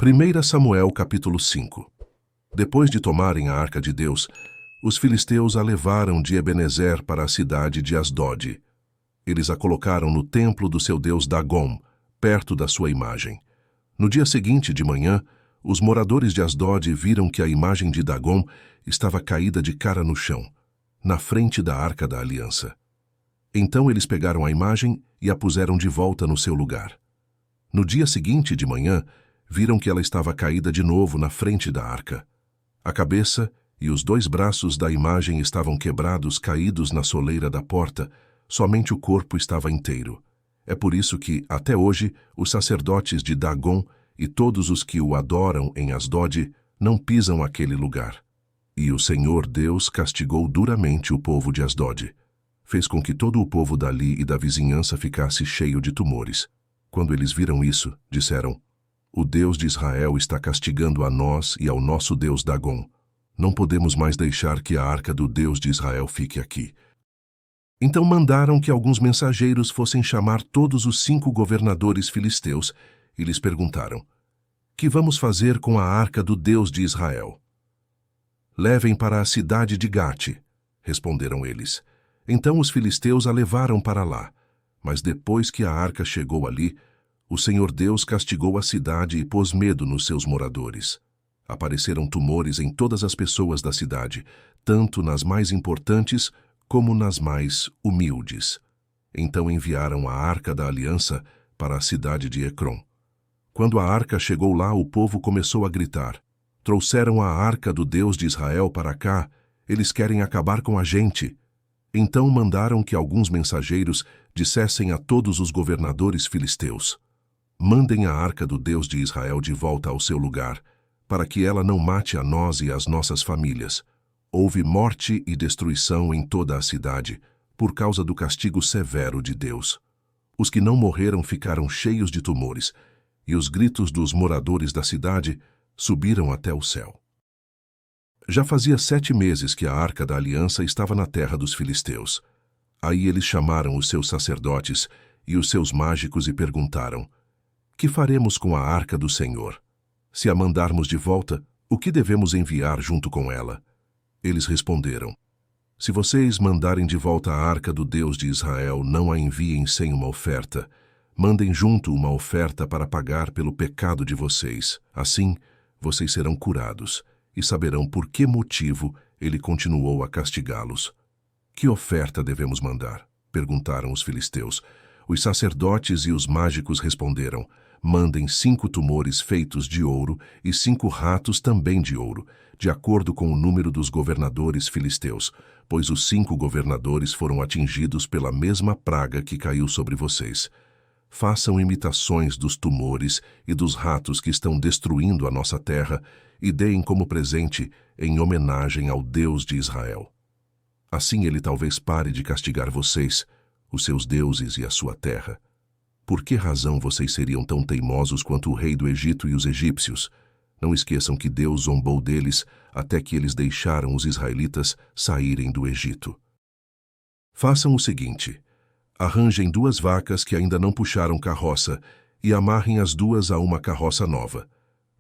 1 Samuel capítulo 5. Depois de tomarem a arca de Deus, os filisteus a levaram de Ebenezer para a cidade de Asdode. Eles a colocaram no templo do seu deus Dagom, perto da sua imagem. No dia seguinte de manhã, os moradores de Asdode viram que a imagem de Dagom estava caída de cara no chão, na frente da arca da aliança. Então eles pegaram a imagem e a puseram de volta no seu lugar. No dia seguinte de manhã, viram que ela estava caída de novo na frente da arca. A cabeça e os 2 braços da imagem estavam quebrados, caídos na soleira da porta, somente o corpo estava inteiro. É por isso que, até hoje, os sacerdotes de Dagom e todos os que o adoram em Asdode não pisam aquele lugar. E o Senhor Deus castigou duramente o povo de Asdode. Fez com que todo o povo dali e da vizinhança ficasse cheio de tumores. Quando eles viram isso, disseram: "O Deus de Israel está castigando a nós e ao nosso Deus Dagom. Não podemos mais deixar que a arca do Deus de Israel fique aqui." Então mandaram que alguns mensageiros fossem chamar todos os 5 governadores filisteus e lhes perguntaram: "Que vamos fazer com a arca do Deus de Israel?" "Levem para a cidade de Gate", responderam eles. Então os filisteus a levaram para lá, mas depois que a arca chegou ali, o Senhor Deus castigou a cidade e pôs medo nos seus moradores. Apareceram tumores em todas as pessoas da cidade, tanto nas mais importantes como nas mais humildes. Então enviaram a arca da aliança para a cidade de Ecrom. Quando a arca chegou lá, o povo começou a gritar: "Trouxeram a arca do Deus de Israel para cá, eles querem acabar com a gente." Então mandaram que alguns mensageiros dissessem a todos os governadores filisteus: "Mandem a arca do Deus de Israel de volta ao seu lugar, para que ela não mate a nós e às nossas famílias. Houve morte e destruição em toda a cidade, por causa do castigo severo de Deus. Os que não morreram ficaram cheios de tumores, e os gritos dos moradores da cidade subiram até o céu." Já fazia 7 meses que a arca da aliança estava na terra dos filisteus. Aí eles chamaram os seus sacerdotes e os seus mágicos e perguntaram: "Que faremos com a arca do Senhor? Se a mandarmos de volta, o que devemos enviar junto com ela?" Eles responderam: "Se vocês mandarem de volta a arca do Deus de Israel, não a enviem sem uma oferta. Mandem junto uma oferta para pagar pelo pecado de vocês. Assim, vocês serão curados e saberão por que motivo ele continuou a castigá-los." "Que oferta devemos mandar?" perguntaram os filisteus. Os sacerdotes e os mágicos responderam: "Mandem 5 tumores feitos de ouro e 5 ratos também de ouro, de acordo com o número dos governadores filisteus, pois os 5 governadores foram atingidos pela mesma praga que caiu sobre vocês. Façam imitações dos tumores e dos ratos que estão destruindo a nossa terra e deem como presente em homenagem ao Deus de Israel. Assim ele talvez pare de castigar vocês, os seus deuses e a sua terra. Por que razão vocês seriam tão teimosos quanto o rei do Egito e os egípcios? Não esqueçam que Deus zombou deles até que eles deixaram os israelitas saírem do Egito. Façam o seguinte: arranjem 2 vacas que ainda não puxaram carroça e amarrem as 2 a uma carroça nova.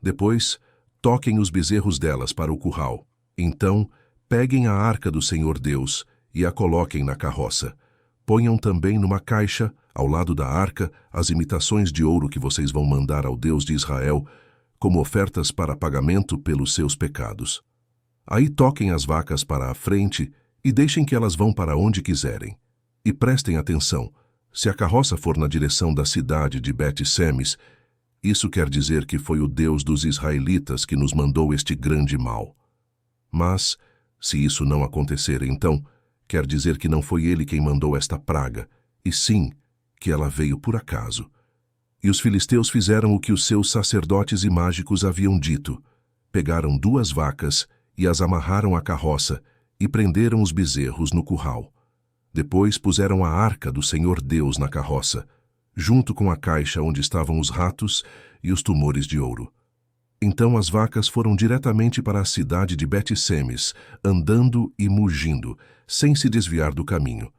Depois, toquem os bezerros delas para o curral. Então, peguem a arca do Senhor Deus e a coloquem na carroça. Ponham também numa caixa, ao lado da arca, as imitações de ouro que vocês vão mandar ao Deus de Israel, como ofertas para pagamento pelos seus pecados. Aí toquem as vacas para a frente e deixem que elas vão para onde quiserem. E prestem atenção: se a carroça for na direção da cidade de Bet-Semes, isso quer dizer que foi o Deus dos israelitas que nos mandou este grande mal. Mas, se isso não acontecer, então, quer dizer que não foi ele quem mandou esta praga, e sim que ela veio por acaso." E os filisteus fizeram o que os seus sacerdotes e mágicos haviam dito. Pegaram 2 vacas e as amarraram à carroça e prenderam os bezerros no curral. Depois puseram a arca do Senhor Deus na carroça, junto com a caixa onde estavam os ratos e os tumores de ouro. Então as vacas foram diretamente para a cidade de Bet-Semes, andando e mugindo, sem se desviar do caminho.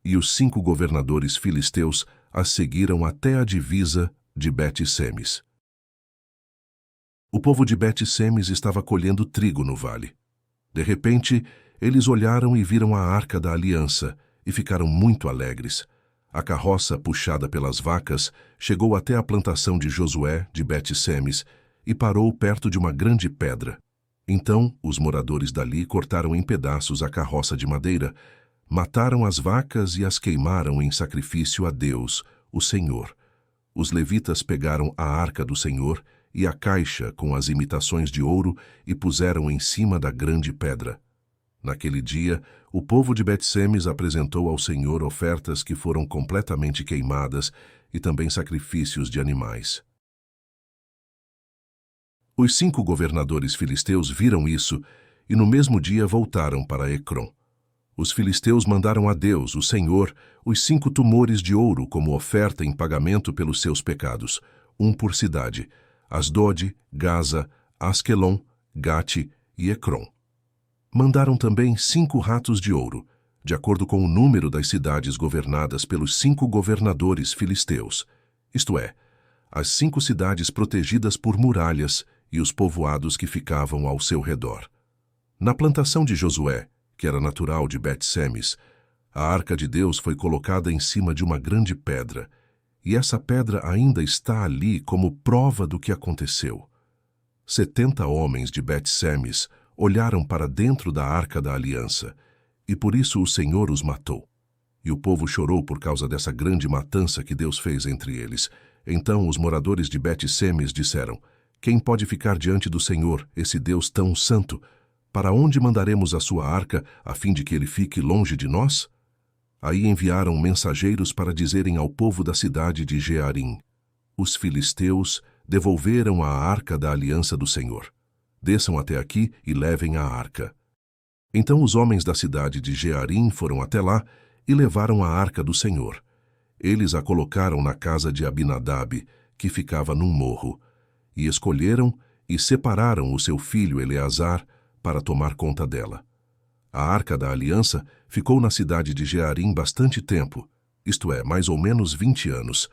E os 5 governadores filisteus as seguiram até a divisa de Bet-Semes. O povo de Bet-Semes estava colhendo trigo no vale. De repente, eles olharam e viram a Arca da Aliança e ficaram muito alegres. A carroça, puxada pelas vacas, chegou até a plantação de Josué, de Bet-Semes, e parou perto de uma grande pedra. Então, os moradores dali cortaram em pedaços a carroça de madeira, mataram as vacas e as queimaram em sacrifício a Deus, o Senhor. Os levitas pegaram a Arca do Senhor e a caixa com as imitações de ouro e puseram em cima da grande pedra. Naquele dia, o povo de Bet-Semes apresentou ao Senhor ofertas que foram completamente queimadas e também sacrifícios de animais. Os 5 governadores filisteus viram isso e no mesmo dia voltaram para Ecrom. Os filisteus mandaram a Deus, o Senhor, os 5 tumores de ouro como oferta em pagamento pelos seus pecados, um por cidade: Asdod, Gaza, Asquelon, Gate e Ecrom. Mandaram também 5 ratos de ouro, de acordo com o número das cidades governadas pelos 5 governadores filisteus, isto é, as 5 cidades protegidas por muralhas e os povoados que ficavam ao seu redor. Na plantação de Josué, que era natural de Bet-Semes, a Arca de Deus foi colocada em cima de uma grande pedra, e essa pedra ainda está ali como prova do que aconteceu. 70 homens de Bet-Semes olharam para dentro da Arca da Aliança, e por isso o Senhor os matou. E o povo chorou por causa dessa grande matança que Deus fez entre eles. Então os moradores de Bet-Semes disseram: quem pode ficar diante do Senhor, esse Deus tão santo? Para onde mandaremos a sua arca, a fim de que ele fique longe de nós? Aí enviaram mensageiros para dizerem ao povo da cidade de Jearim: os filisteus devolveram a arca da aliança do Senhor. Desçam até aqui e levem a arca. Então os homens da cidade de Jearim foram até lá e levaram a arca do Senhor. Eles a colocaram na casa de Abinadab, que ficava num morro, e escolheram e separaram o seu filho Eleazar para tomar conta dela. A Arca da Aliança ficou na cidade de Jearim bastante tempo, isto é, mais ou menos 20 anos.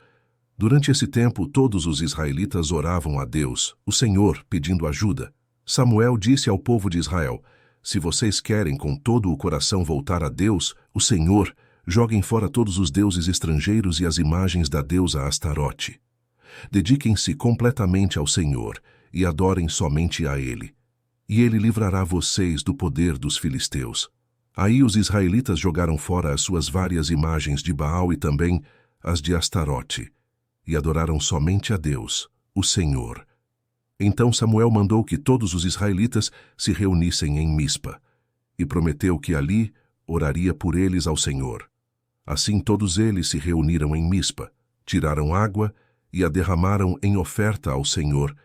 Durante esse tempo, todos os israelitas oravam a Deus, o Senhor, pedindo ajuda. Samuel disse ao povo de Israel: se vocês querem com todo o coração voltar a Deus, o Senhor, joguem fora todos os deuses estrangeiros e as imagens da deusa Astarote. Dediquem-se completamente ao Senhor e adorem somente a Ele. E Ele livrará vocês do poder dos filisteus. Aí os israelitas jogaram fora as suas várias imagens de Baal e também as de Astarote, e adoraram somente a Deus, o Senhor. Então Samuel mandou que todos os israelitas se reunissem em Mispa, e prometeu que ali oraria por eles ao Senhor. Assim todos eles se reuniram em Mispa, tiraram água e a derramaram em oferta ao Senhor.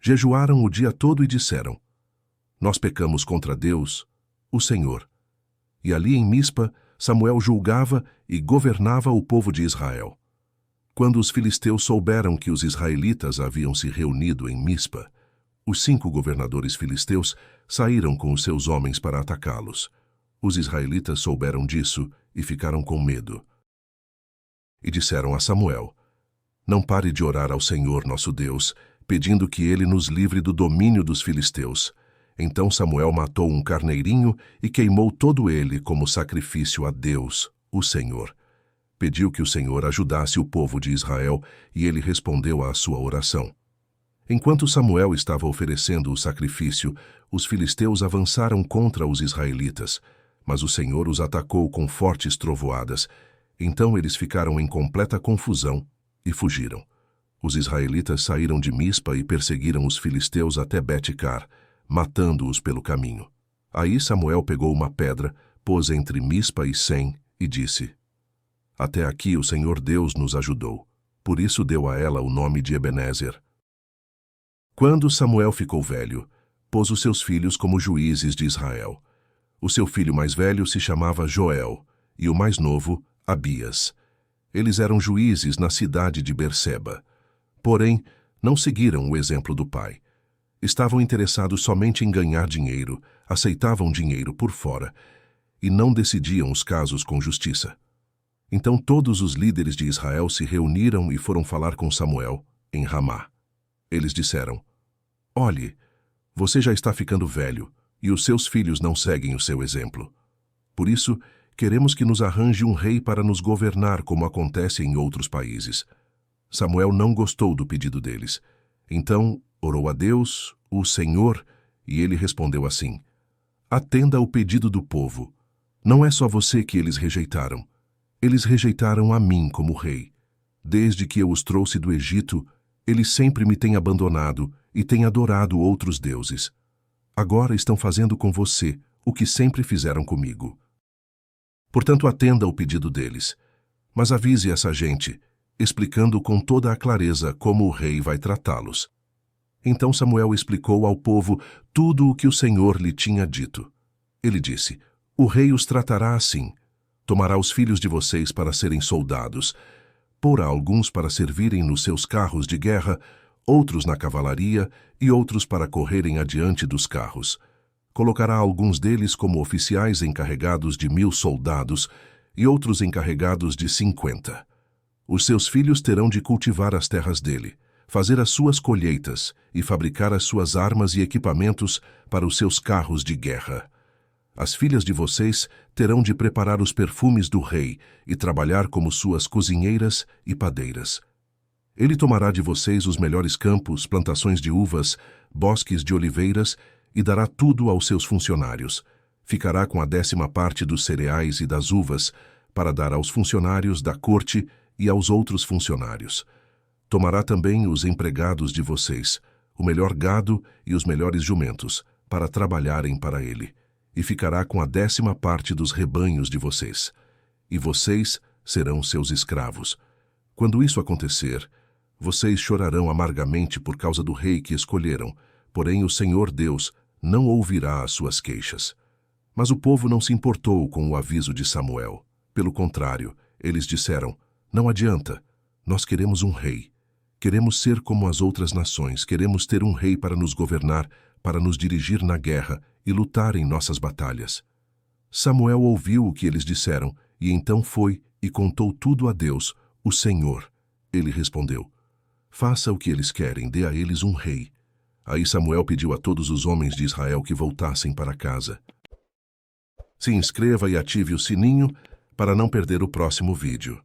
Jejuaram o dia todo e disseram: nós pecamos contra Deus, o Senhor. E ali em Mispa, Samuel julgava e governava o povo de Israel. Quando os filisteus souberam que os israelitas haviam se reunido em Mispa, os 5 governadores filisteus saíram com os seus homens para atacá-los. Os israelitas souberam disso e ficaram com medo. E disseram a Samuel: não pare de orar ao Senhor nosso Deus, pedindo que ele nos livre do domínio dos filisteus. Então Samuel matou um carneirinho e queimou todo ele como sacrifício a Deus, o Senhor. Pediu que o Senhor ajudasse o povo de Israel e ele respondeu à sua oração. Enquanto Samuel estava oferecendo o sacrifício, os filisteus avançaram contra os israelitas, mas o Senhor os atacou com fortes trovoadas. Então eles ficaram em completa confusão e fugiram. Os israelitas saíram de Mispa e perseguiram os filisteus até Bet-Car, matando-os pelo caminho. Aí Samuel pegou uma pedra, pôs entre Mispa e Sem e disse: até aqui o Senhor Deus nos ajudou. Por isso deu a ela o nome de Ebenezer. Quando Samuel ficou velho, pôs os seus filhos como juízes de Israel. O seu filho mais velho se chamava Joel, e o mais novo, Abias. Eles eram juízes na cidade de Berseba. Porém, não seguiram o exemplo do pai. Estavam interessados somente em ganhar dinheiro, aceitavam dinheiro por fora, e não decidiam os casos com justiça. Então todos os líderes de Israel se reuniram e foram falar com Samuel, em Ramá. Eles disseram: Olhe, você já está ficando velho e os seus filhos não seguem o seu exemplo. Por isso, queremos que nos arranje um rei para nos governar como acontece em outros países. Samuel não gostou do pedido deles. Então, orou a Deus, o Senhor, e ele respondeu assim: Atenda ao pedido do povo. Não é só você que eles rejeitaram. Eles rejeitaram a mim como rei. Desde que eu os trouxe do Egito, eles sempre me têm abandonado e têm adorado outros deuses. Agora estão fazendo com você o que sempre fizeram comigo. Portanto, atenda ao pedido deles, mas avise essa gente, explicando com toda a clareza como o rei vai tratá-los. Então Samuel explicou ao povo tudo o que o Senhor lhe tinha dito. Ele disse: O rei os tratará assim. Tomará os filhos de vocês para serem soldados, porá alguns para servirem nos seus carros de guerra, outros na cavalaria e outros para correrem adiante dos carros. Colocará alguns deles como oficiais encarregados de 1000 soldados e outros encarregados de 50. Os seus filhos terão de cultivar as terras dele, fazer as suas colheitas e fabricar as suas armas e equipamentos para os seus carros de guerra. As filhas de vocês terão de preparar os perfumes do rei e trabalhar como suas cozinheiras e padeiras. Ele tomará de vocês os melhores campos, plantações de uvas, bosques de oliveiras e dará tudo aos seus funcionários. Ficará com a 10ª parte dos cereais e das uvas para dar aos funcionários da corte e aos outros funcionários. Tomará também os empregados de vocês, o melhor gado e os melhores jumentos, para trabalharem para ele. E ficará com a 10ª parte dos rebanhos de vocês. E vocês serão seus escravos. Quando isso acontecer, vocês chorarão amargamente por causa do rei que escolheram, porém o Senhor Deus não ouvirá as suas queixas. Mas o povo não se importou com o aviso de Samuel. Pelo contrário, eles disseram: Não adianta, nós queremos um rei. Queremos ser como as outras nações, queremos ter um rei para nos governar, para nos dirigir na guerra e lutar em nossas batalhas. Samuel ouviu o que eles disseram, e então foi e contou tudo a Deus, o Senhor. Ele respondeu: Faça o que eles querem, dê a eles um rei. Aí Samuel pediu a todos os homens de Israel que voltassem para casa. Se inscreva e ative o sininho para não perder o próximo vídeo.